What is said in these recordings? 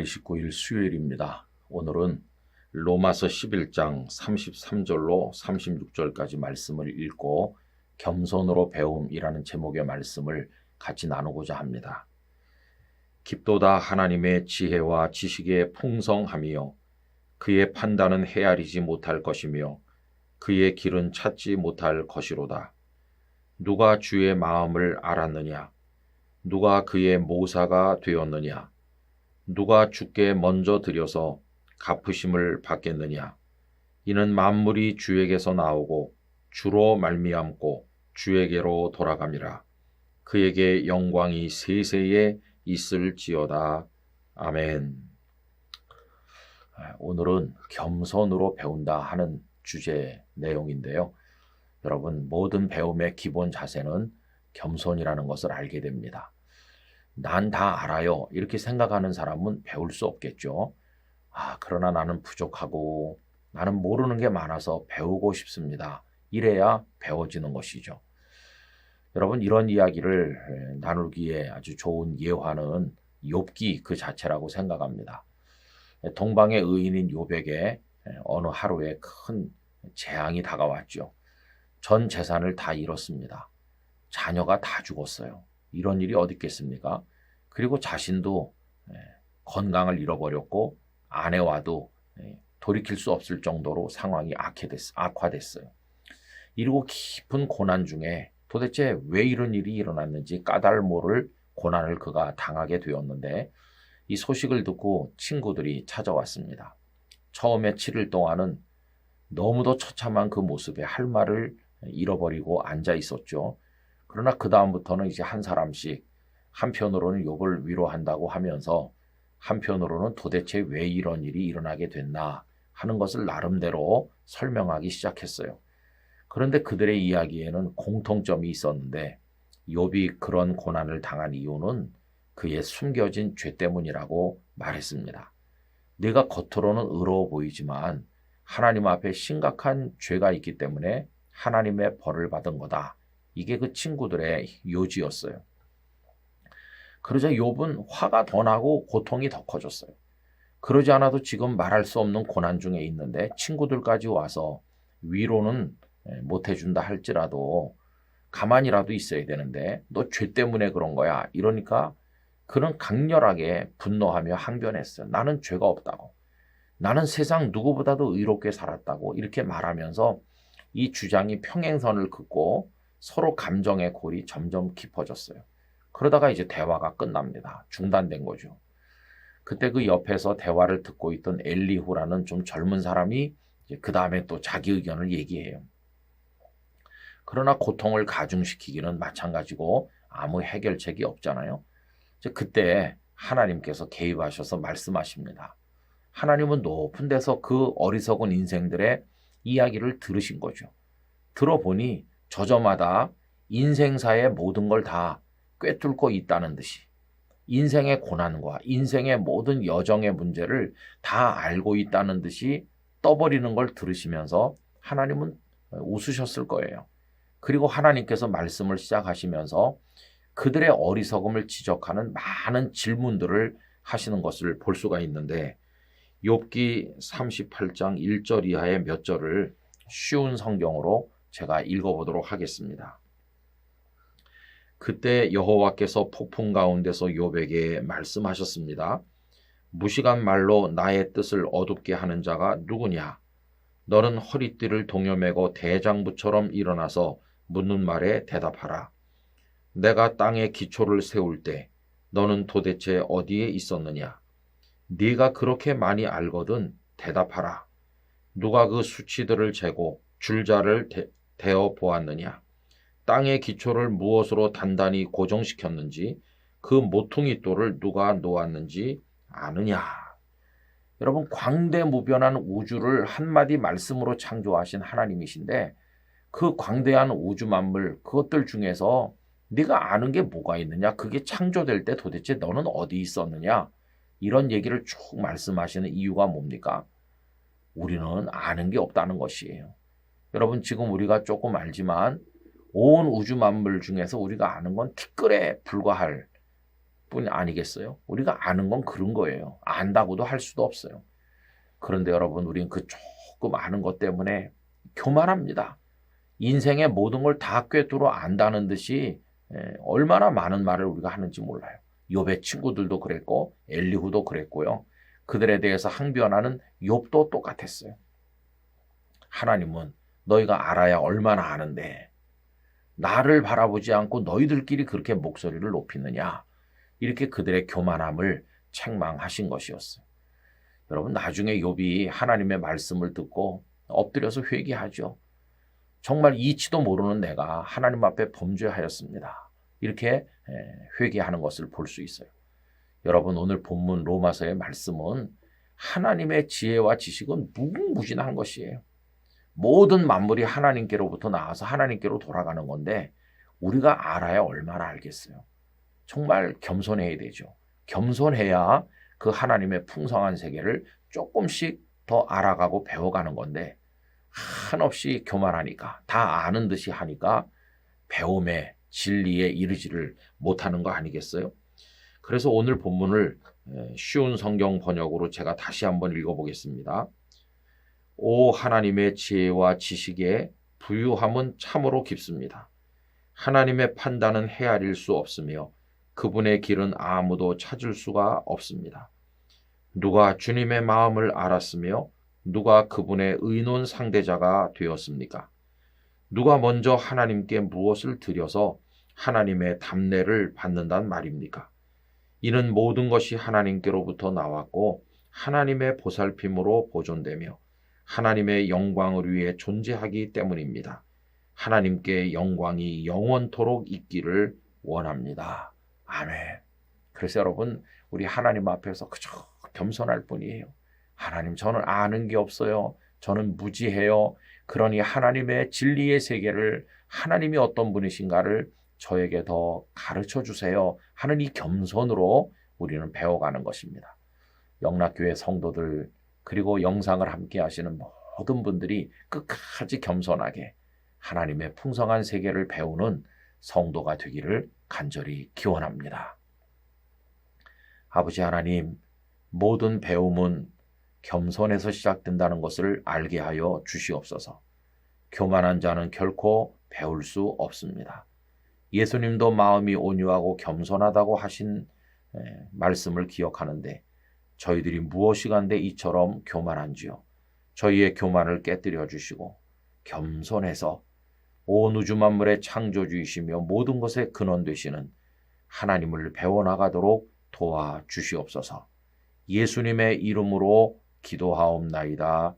5월 29일 수요일입니다. 오늘은 로마서 11장 33절로 36절까지 말씀을 읽고 겸손으로 배움이라는 제목의 말씀을 같이 나누고자 합니다. 깊도다 하나님의 지혜와 지식의 풍성함이요 그의 판단은 헤아리지 못할 것이며 그의 길은 찾지 못할 것이로다. 누가 주의 마음을 알았느냐? 누가 그의 모사가 되었느냐? 누가 주께 먼저 드려서 갚으심을 받겠느냐? 이는 만물이 주에게서 나오고 주로 말미암고 주에게로 돌아감이라. 그에게 영광이 세세에 있을지어다. 아멘. 오늘은 겸손으로 배운다 하는 주제 내용인데요. 여러분, 모든 배움의 기본 자세는 겸손이라는 것을 알게 됩니다. 난 다 알아요. 이렇게 생각하는 사람은 배울 수 없겠죠. 그러나 나는 부족하고 나는 모르는 게 많아서 배우고 싶습니다. 이래야 배워지는 것이죠. 여러분, 이런 이야기를 나누기에 아주 좋은 예화는 욥기 그 자체라고 생각합니다. 동방의 의인인 욥에게 어느 하루에 큰 재앙이 다가왔죠. 전 재산을 다 잃었습니다. 자녀가 다 죽었어요. 이런 일이 어디 있겠습니까? 그리고 자신도 건강을 잃어버렸고 아내와도 돌이킬 수 없을 정도로 상황이 악화됐어요. 이러고 깊은 고난 중에 도대체 왜 이런 일이 일어났는지 까닭 모를 고난을 그가 당하게 되었는데 이 소식을 듣고 친구들이 찾아왔습니다. 처음에 7일 동안은 너무도 처참한 그 모습에 할 말을 잃어버리고 앉아 있었죠. 그러나 그 다음부터는 이제 한 사람씩 한편으로는 욥을 위로한다고 하면서 한편으로는 도대체 왜 이런 일이 일어나게 됐나 하는 것을 나름대로 설명하기 시작했어요. 그런데 그들의 이야기에는 공통점이 있었는데 욥이 그런 고난을 당한 이유는 그의 숨겨진 죄 때문이라고 말했습니다. 네가 겉으로는 의로워 보이지만 하나님 앞에 심각한 죄가 있기 때문에 하나님의 벌을 받은 거다. 이게 그 친구들의 요지였어요. 그러자 욥은 화가 더 나고 고통이 더 커졌어요. 그러지 않아도 지금 말할 수 없는 고난 중에 있는데 친구들까지 와서 위로는 못 해준다 할지라도 가만히라도 있어야 되는데 너 죄 때문에 그런 거야. 이러니까 그는 강렬하게 분노하며 항변했어요. 나는 죄가 없다고. 나는 세상 누구보다도 의롭게 살았다고 이렇게 말하면서 이 주장이 평행선을 긋고 서로 감정의 골이 점점 깊어졌어요. 그러다가 이제 대화가 끝납니다. 중단된 거죠. 그때 그 옆에서 대화를 듣고 있던 엘리후라는 좀 젊은 사람이 그 다음에 또 자기 의견을 얘기해요. 그러나 고통을 가중시키기는 마찬가지고 아무 해결책이 없잖아요. 그때 하나님께서 개입하셔서 말씀하십니다. 하나님은 높은 데서 그 어리석은 인생들의 이야기를 들으신 거죠. 들어보니 저저마다 인생사의 모든 걸 다 꿰뚫고 있다는 듯이 인생의 고난과 인생의 모든 여정의 문제를 다 알고 있다는 듯이 떠버리는 걸 들으시면서 하나님은 웃으셨을 거예요. 그리고 하나님께서 말씀을 시작하시면서 그들의 어리석음을 지적하는 많은 질문들을 하시는 것을 볼 수가 있는데 욥기 38장 1절 이하의 몇 절을 쉬운 성경으로 제가 읽어보도록 하겠습니다. 그때 여호와께서 폭풍 가운데서 욥에게 말씀하셨습니다. 무식한 말로 나의 뜻을 어둡게 하는 자가 누구냐? 너는 허리띠를 동여매고 대장부처럼 일어나서 묻는 말에 대답하라. 내가 땅에 기초를 세울 때 너는 도대체 어디에 있었느냐? 네가 그렇게 많이 알거든 대답하라. 누가 그 수치들을 재고 줄자를 대어 보았느냐? 땅의 기초를 무엇으로 단단히 고정시켰는지 그 모퉁이 돌을 누가 놓았는지 아느냐? 여러분, 광대무변한 우주를 한마디 말씀으로 창조하신 하나님이신데 그 광대한 우주 만물 그것들 중에서 네가 아는 게 뭐가 있느냐? 그게 창조될 때 도대체 너는 어디 있었느냐? 이런 얘기를 쭉 말씀하시는 이유가 뭡니까? 우리는 아는 게 없다는 것이에요. 여러분, 지금 우리가 조금 알지만 온 우주 만물 중에서 우리가 아는 건 티끌에 불과할 뿐 아니겠어요? 우리가 아는 건 그런 거예요. 안다고도 할 수도 없어요. 그런데 여러분, 우리는 그 조금 아는 것 때문에 교만합니다. 인생의 모든 걸 다 꿰뚫어 안다는 듯이 얼마나 많은 말을 우리가 하는지 몰라요. 욥의 친구들도 그랬고 엘리후도 그랬고요. 그들에 대해서 항변하는 욥도 똑같았어요. 하나님은 너희가 알아야 얼마나 아는데 나를 바라보지 않고 너희들끼리 그렇게 목소리를 높이느냐, 이렇게 그들의 교만함을 책망하신 것이었어요. 여러분, 나중에 욥이 하나님의 말씀을 듣고 엎드려서 회개하죠. 정말 이치도 모르는 내가 하나님 앞에 범죄하였습니다. 이렇게 회개하는 것을 볼 수 있어요. 여러분, 오늘 본문 로마서의 말씀은 하나님의 지혜와 지식은 무궁무진한 것이에요. 모든 만물이 하나님께로부터 나와서 하나님께로 돌아가는 건데 우리가 알아야 얼마나 알겠어요. 정말 겸손해야 되죠. 겸손해야 그 하나님의 풍성한 세계를 조금씩 더 알아가고 배워가는 건데 한없이 교만하니까, 다 아는 듯이 하니까 배움의 진리에 이르지를 못하는 거 아니겠어요? 그래서 오늘 본문을 쉬운 성경 번역으로 제가 다시 한번 읽어보겠습니다. 오 하나님의 지혜와 지식의 부유함은 참으로 깊습니다. 하나님의 판단은 헤아릴 수 없으며 그분의 길은 아무도 찾을 수가 없습니다. 누가 주님의 마음을 알았으며 누가 그분의 의논 상대자가 되었습니까? 누가 먼저 하나님께 무엇을 드려서 하나님의 담례를 받는단 말입니까? 이는 모든 것이 하나님께로부터 나왔고 하나님의 보살핌으로 보존되며 하나님의 영광을 위해 존재하기 때문입니다. 하나님께 영광이 영원토록 있기를 원합니다. 아멘. 그래서 여러분, 우리 하나님 앞에서 그저 겸손할 뿐이에요. 하나님, 저는 아는 게 없어요. 저는 무지해요. 그러니 하나님의 진리의 세계를, 하나님이 어떤 분이신가를 저에게 더 가르쳐 주세요 하는 이 겸손으로 우리는 배워가는 것입니다. 영락교회 성도들, 그리고 영상을 함께 하시는 모든 분들이 끝까지 겸손하게 하나님의 풍성한 세계를 배우는 성도가 되기를 간절히 기원합니다. 아버지 하나님, 모든 배움은 겸손에서 시작된다는 것을 알게 하여 주시옵소서. 교만한 자는 결코 배울 수 없습니다. 예수님도 마음이 온유하고 겸손하다고 하신 말씀을 기억하는데 저희들이 무엇이간데 이처럼 교만한지요. 저희의 교만을 깨뜨려 주시고 겸손해서 온 우주 만물의 창조주이시며 모든 것의 근원 되시는 하나님을 배워나가도록 도와주시옵소서. 예수님의 이름으로 기도하옵나이다.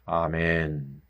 아멘.